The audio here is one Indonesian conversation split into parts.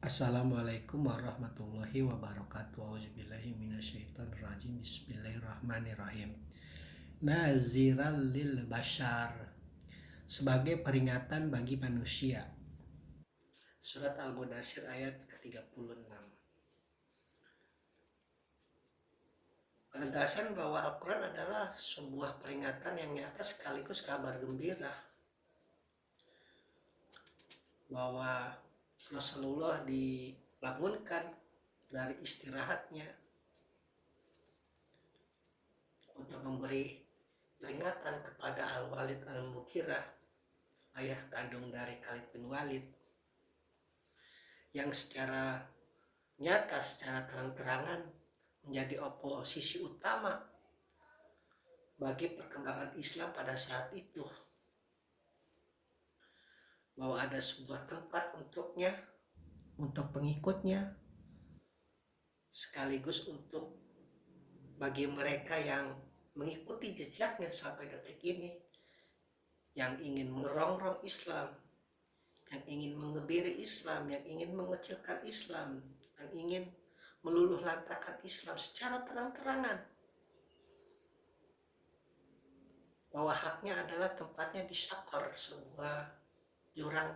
Assalamualaikum warahmatullahi wabarakatuh. Auzubillahi minasyaitonirrajim. Bismillahirrahmanirrahim. Naziral lil bashar, sebagai peringatan bagi manusia. Surat Al-Mudaththir ayat ke-36. Penegasan bahwa Al-Quran adalah sebuah peringatan yang nyata sekaligus kabar gembira bahwa Rasulullah dibangunkan dari istirahatnya untuk memberi peringatan kepada Al-Walid Al-Mughirah, ayah kandung dari Khalid bin Walid, yang secara nyata, secara terang-terangan menjadi oposisi utama bagi perkembangan Islam pada saat itu, bahwa ada sebuah tempat untuknya, untuk pengikutnya, sekaligus untuk bagi mereka yang mengikuti jejaknya sampai detik ini, yang ingin merongrong Islam, yang ingin mengebiri Islam, yang ingin mengecilkan Islam, yang ingin meluluh lantakan Islam secara terang-terangan, bahwa haknya adalah tempatnya di Syakor, sebuah jurang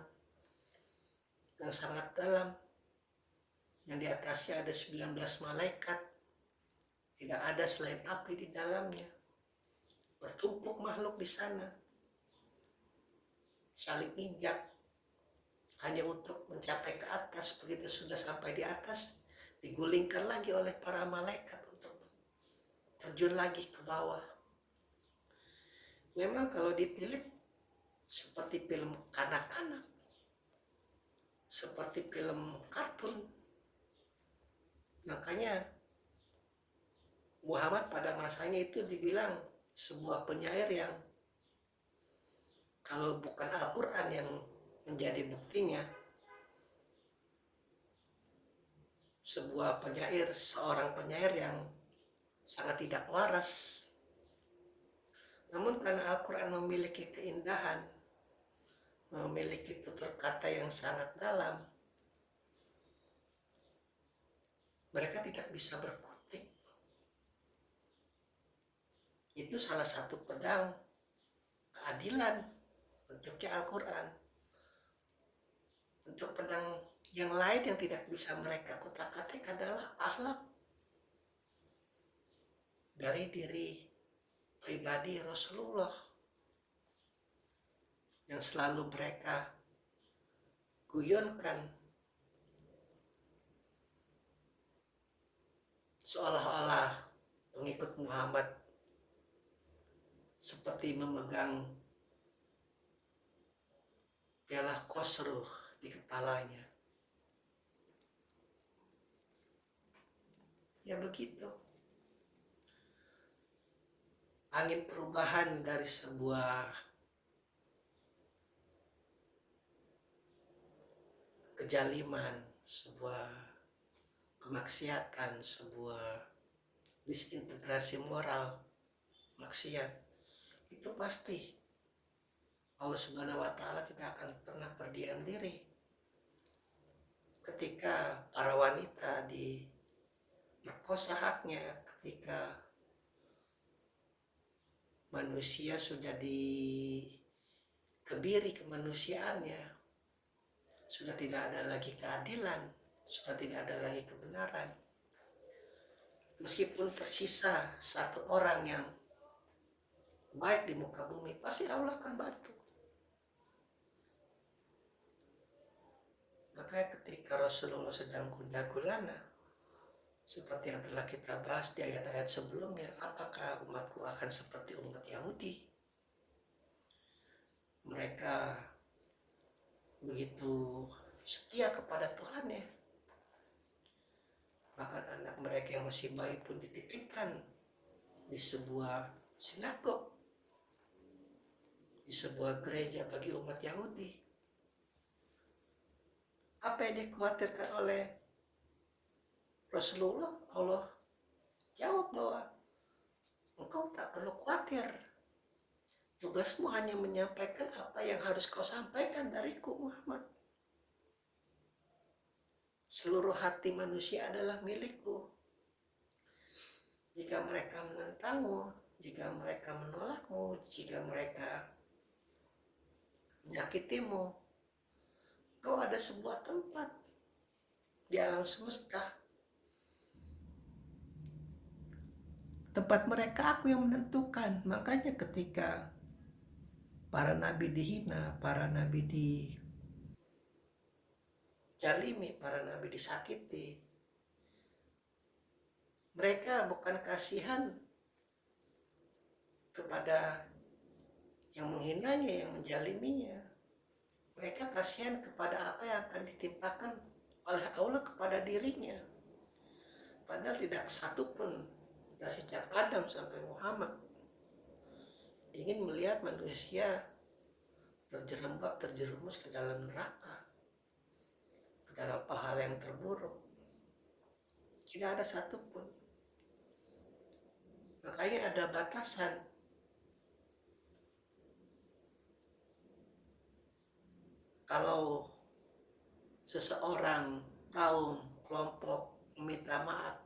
yang sangat dalam, yang di atasnya ada 19 malaikat, tidak ada selain api di dalamnya, bertumpuk makhluk di sana, saling injak hanya untuk mencapai ke atas. Begitu sudah sampai di atas, digulingkan lagi oleh para malaikat untuk terjun lagi ke bawah. Memang kalau ditilik seperti film kanak-kanak, seperti film kartun. Makanya Muhammad pada masanya itu dibilang sebuah penyair yang, kalau bukan Al-Quran yang menjadi buktinya, sebuah penyair, seorang penyair yang sangat tidak waras. Namun karena Al-Quran memiliki keindahan, memiliki tutur kata yang sangat dalam, mereka tidak bisa berkutik. Itu salah satu pedang keadilan bentuknya Al-Quran. Untuk pedang yang lain yang tidak bisa mereka kutak-atik adalah akhlak dari diri pribadi Rasulullah, yang selalu mereka guyonkan, seolah-olah pengikut Muhammad seperti memegang piala Khosrow di kepalanya. Ya begitu. Angin perubahan dari sebuah kejaliman, sebuah kemaksiatan, sebuah disintegrasi moral, maksiat, itu pasti Allah Subhanahu wa Ta'ala tidak akan pernah berdiam diri. Ketika para wanita diperkosa haknya, ketika manusia sudah dikebiri kemanusiaannya, sudah tidak ada lagi keadilan, sudah tidak ada lagi kebenaran. Meskipun tersisa satu orang yang baik di muka bumi, pasti Allah akan bantu. Makanya ketika Rasulullah sedang gundah gulana, seperti yang telah kita bahas di ayat-ayat sebelumnya, apakah umatku akan seperti umat Yahudi? Mereka begitu setia kepada Tuhannya, bahkan anak mereka yang masih bayi pun dititipkan di sebuah sinagog, di sebuah gereja bagi umat Yahudi. Apa yang dikhawatirkan oleh Rasulullah? Allah jawab bahwa engkau tak perlu khawatir, tugasmu hanya menyampaikan apa yang harus kau sampaikan dariku Muhammad. seluruh hati manusia adalah milikku. Jika mereka menentangmu, jika mereka menolakmu, jika mereka menyakitimu, kau ada sebuah tempat di alam semesta. Tempat mereka aku yang menentukan. Makanya ketika para nabi dihina, para nabi dijalimi, para nabi disakiti, mereka bukan kasihan kepada yang menghinanya, yang menjaliminya. Mereka kasihan kepada apa yang akan ditimpakan oleh Allah kepada dirinya. Padahal tidak satu pun dari sejak Adam sampai Muhammad ingin melihat manusia terjerembab, terjerumus ke dalam neraka, ke dalam pahala yang terburuk. Tidak ada satupun. Makanya ada batasan. Kalau seseorang, kaum, kelompok meminta maaf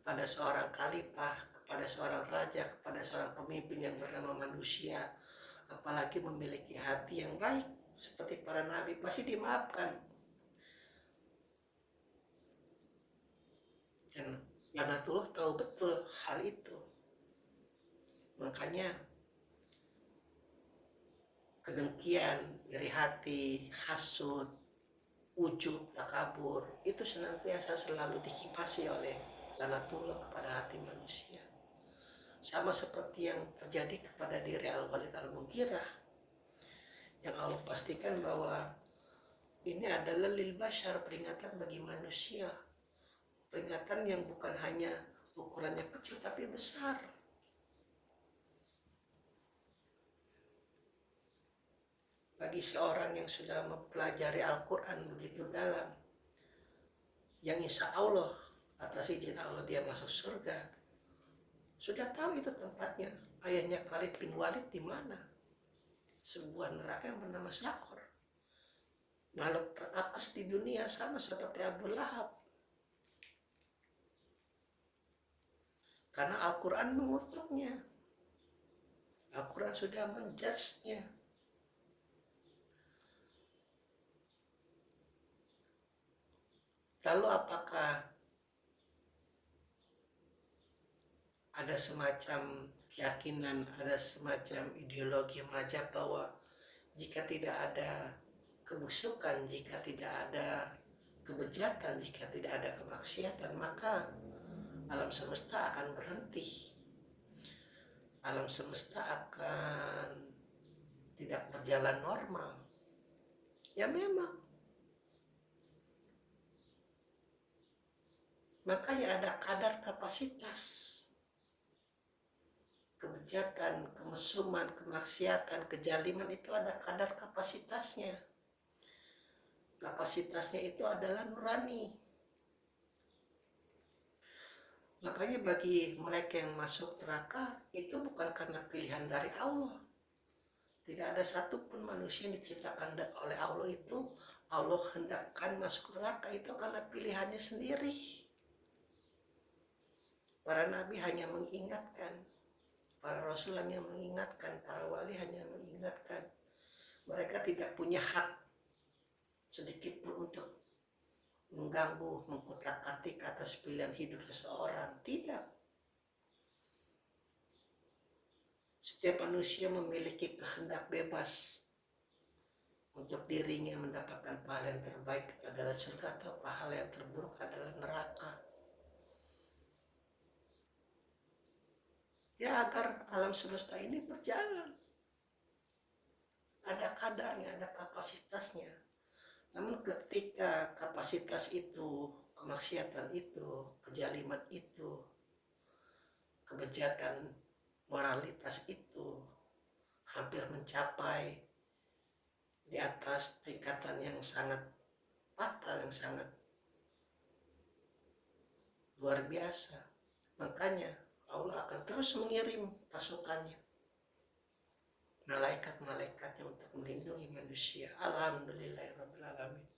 kepada seorang khalifah, kepada seorang raja, kepada seorang pemimpin yang bernama manusia, apalagi memiliki hati yang baik seperti para nabi, pasti dimaafkan. Dan Lanatullah tahu betul hal itu. Makanya kedengkian, iri hati, hasud, ujub, takabur itu senantiasa selalu dikipasi oleh Lanatullah kepada hati manusia. Sama seperti yang terjadi kepada diri Al-Walid Al-Mughirah, yang Allah pastikan bahwa ini adalah lil bashar, peringatan bagi manusia. Peringatan yang bukan hanya ukurannya kecil tapi besar. Bagi seorang yang sudah mempelajari Al-Quran begitu dalam, yang insya Allah atas izin Allah dia masuk surga, sudah tahu itu tempatnya. Ayahnya Khalid bin Walid di mana? Sebuah neraka yang bernama Sakor. Makhluk terapas di dunia, sama seperti Abu Lahab. Karena Al-Quran mengutuknya. Al-Quran sudah menjudge-nya. Lalu apakah ada semacam keyakinan, ada semacam ideologi mazhab bahwa jika tidak ada kebusukan, jika tidak ada kebejatan, jika tidak ada kemaksiatan, maka alam semesta akan berhenti. Alam semesta akan tidak berjalan normal. Ya memang. Makanya ada kadar kapasitas. Kebejatan, kemesuman, kemaksiatan, kejaliman itu ada kadar kapasitasnya. Kapasitasnya itu adalah nurani. Makanya bagi mereka yang masuk neraka itu bukan karena pilihan dari Allah. Tidak ada satupun manusia yang diciptakan oleh Allah itu Allah hendakkan masuk neraka, itu karena pilihannya sendiri. Para nabi hanya mengingatkan, para rasul hanya mengingatkan, para wali hanya mengingatkan. Mereka tidak punya hak sedikit pun untuk mengganggu, mengkutak-atik atas pilihan hidup seseorang. Tidak. Setiap manusia memiliki kehendak bebas untuk dirinya mendapatkan pahala yang terbaik adalah surga atau pahala yang terburuk adalah neraka. Ya agar alam semesta ini berjalan. Ada kadarnya, ada kapasitasnya. Namun ketika kapasitas itu, kemaksiatan itu, kejaliman itu, kebejatan, moralitas itu hampir mencapai di atas tingkatan yang sangat fatal, yang sangat luar biasa, makanya Allah akan terus mengirim pasukannya, malaikat-malaikatnya untuk melindungi manusia. Alhamdulillahirrahmanirrahim.